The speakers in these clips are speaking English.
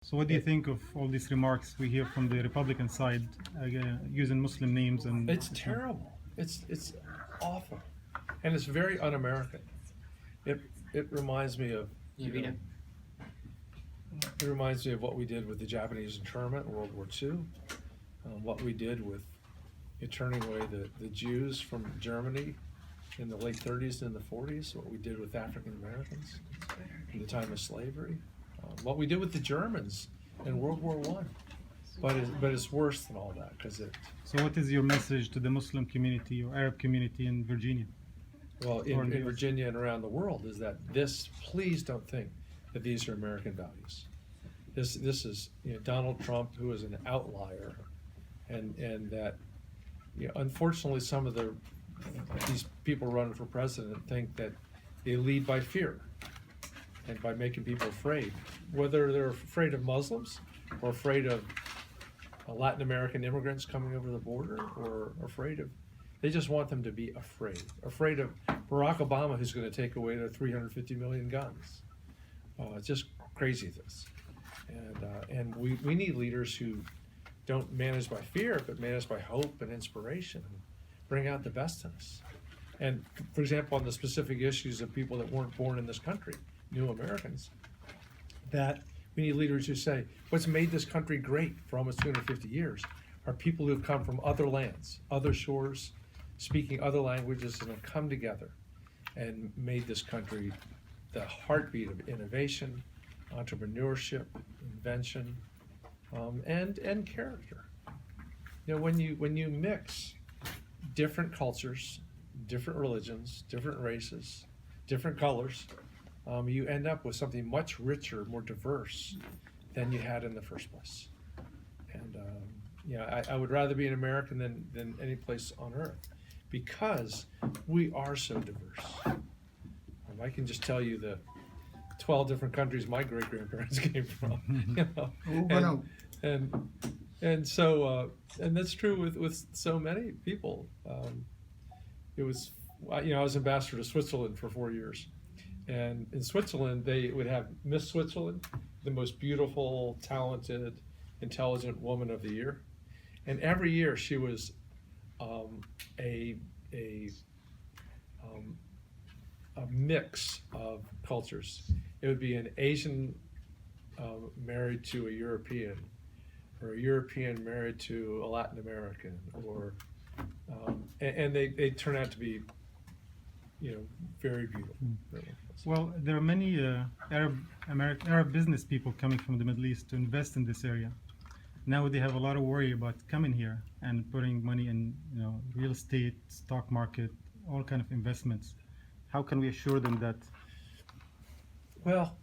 So what do you think of all these remarks we hear from the Republican side using Muslim names? And It's terrible. It's awful, and it's very un-American. It reminds me of it reminds me of what we did with the Japanese internment in World War II, what we did with turning away the Jews from Germany in the late 30s and the 40s, what we did with African Americans in the time of slavery, what we did with the Germans in World War I. But it's worse than all that because it. So what is your message to the Muslim community or Arab community in Virginia? Well, in Virginia and around the world is that please don't think that these are American values. This is Donald Trump, who is an outlier, and that unfortunately some of these people running for president think that they lead by fear and by making people afraid, whether they're afraid of Muslims or afraid of Latin American immigrants coming over the border, or they just want them to be afraid of Barack Obama, who's going to take away their 350 million guns. It's just crazy this, and we need leaders who don't manage by fear, but manage by hope and inspiration, and bring out the best in us. And for example, on the specific issues of people that weren't born in this country, new Americans, that we need leaders who say, what's made this country great for almost 250 years are people who have come from other lands, other shores, speaking other languages, and have come together and made this country the heartbeat of innovation, entrepreneurship, invention, and character. When you mix different cultures, different religions, different races, different colors, you end up with something much richer, more diverse than you had in the first place. And I would rather be an American than any place on earth, because we are so diverse. I can just tell you the 12 different countries my great-grandparents came from. And so that's true with so many people. It was I was ambassador to Switzerland for 4 years. And in Switzerland, they would have Miss Switzerland, the most beautiful, talented, intelligent woman of the year. And every year she was a mix of cultures. It would be an Asian married to a European, or a European married to a Latin American, or and they turn out to be very beautiful. Well, there are many Arab business people coming from the Middle East to invest in this area. Now they have a lot of worry about coming here and putting money in real estate, stock market, all kind of investments. How can we assure them that? Well,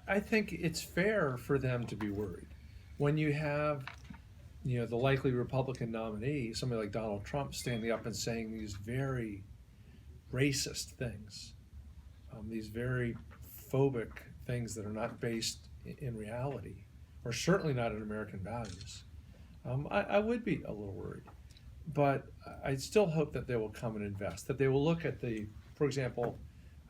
I think it's fair for them to be worried. When you have the likely Republican nominee, somebody like Donald Trump, standing up and saying these very racist things, these very phobic things that are not based in reality, or certainly not in American values, I would be a little worried. But I still hope that they will come and invest, that they will look at for example,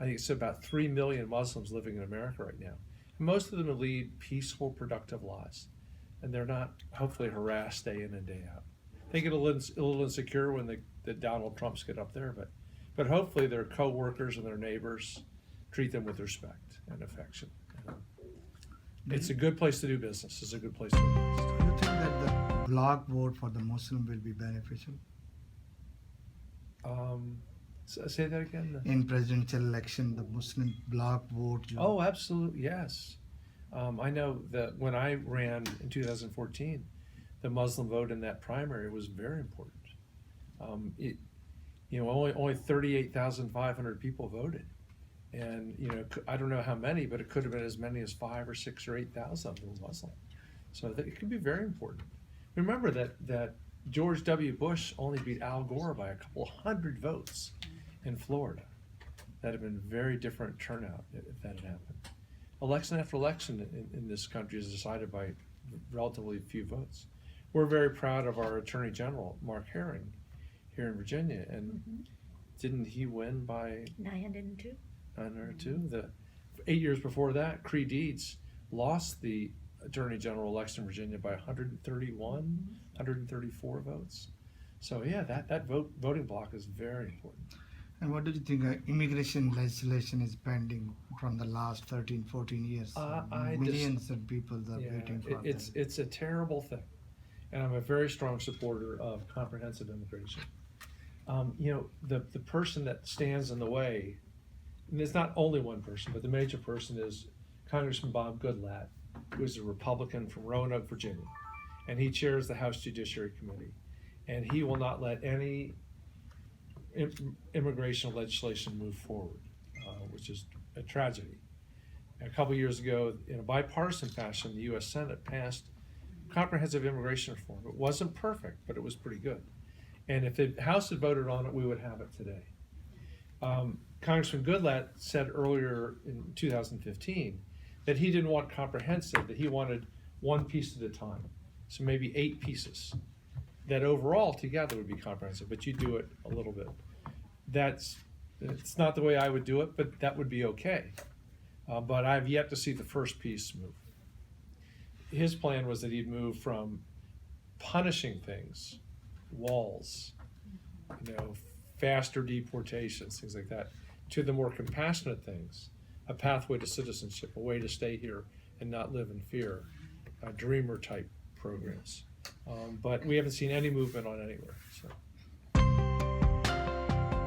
I think it's about 3 million Muslims living in America right now. Most of them lead peaceful, productive lives, and they're not hopefully harassed day in and day out. They get a little insecure when the Donald Trumps get up there, but hopefully their co-workers and their neighbors treat them with respect and affection. It's a good place to do business. It's a good place to invest. Do you think that the bloc vote for the Muslim will be beneficial? Say that again. In presidential election, the Muslim bloc vote. Oh, absolutely, yes. I know that when I ran in 2014, the Muslim vote in that primary was very important. Only 38,500 people voted, and I don't know how many, but it could have been as many as 5 or 6 or 8,000 that were Muslim. So it could be very important. Remember that George W. Bush only beat Al Gore by a couple hundred votes in Florida. That had been a very different turnout if that had happened. Election after election in this country is decided by relatively few votes. We're very proud of our Attorney General, Mark Herring, here in Virginia, and didn't he win by 902? 902? 8 years before that, Cree Deeds lost the Attorney General election in Virginia by 134 votes. So yeah, that voting block is very important. And what do you think immigration legislation is pending from the last 13, 14 years? Millions of people are waiting for that. It's a terrible thing. And I'm a very strong supporter of comprehensive immigration. The person that stands in the way, and it's not only one person, but the major person is Congressman Bob Goodlatte, who is a Republican from Roanoke, Virginia. And he chairs the House Judiciary Committee. And he will not let any immigration legislation move forward, which is a tragedy. A couple years ago, in a bipartisan fashion, the U.S. Senate passed comprehensive immigration reform. It wasn't perfect, but it was pretty good. And if the House had voted on it, we would have it today. Congressman Goodlatte said earlier in 2015 that he didn't want comprehensive, that he wanted one piece at a time. So maybe 8 pieces that overall together would be comprehensive, but you do it a little bit. It's not the way I would do it, but that would be okay. But I've yet to see the first piece move. His plan was that he'd move from punishing things, walls, faster deportations, things like that, to the more compassionate things, a pathway to citizenship, a way to stay here and not live in fear, dreamer type programs. But we haven't seen any movement on anywhere. So.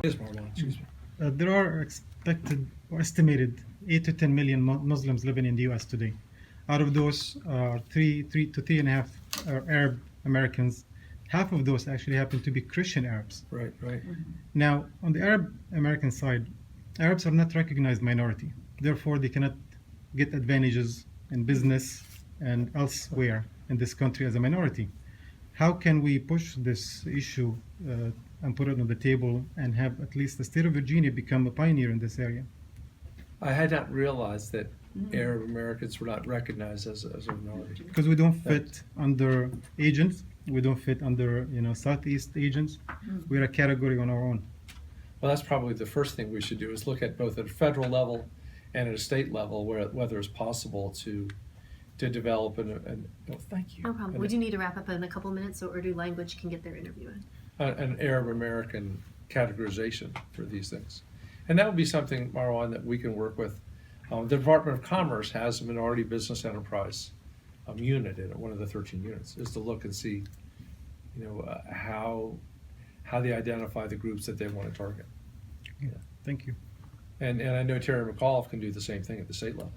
Yes, Marwan, excuse me. There are expected or estimated 8 to 10 million Muslims living in the U.S. today. Out of those, 3 to 3.5 are Arab Americans. Half of those actually happen to be Christian Arabs. Right. Now, on the Arab American side, Arabs are not recognized minority. Therefore, they cannot get advantages in business and elsewhere in this country as a minority. How can we push this issue and put it on the table and have at least the state of Virginia become a pioneer in this area? I had not realized that Arab Americans were not recognized as a minority. Because we don't fit under agents, we don't fit under Southeast agents. We're a category on our own. Well, that's probably the first thing we should do is look at both at a federal level and at a state level whether it's possible to develop thank you. No problem. We do need to wrap up in a couple minutes so Urdu language can get their interview in. An Arab American categorization for these things. And that would be something, Marwan, that we can work with. The Department of Commerce has a minority business enterprise unit in it, one of the 13 units, is to look and see, how they identify the groups that they want to target. Thank you. And I know Terry McAuliffe can do the same thing at the state level.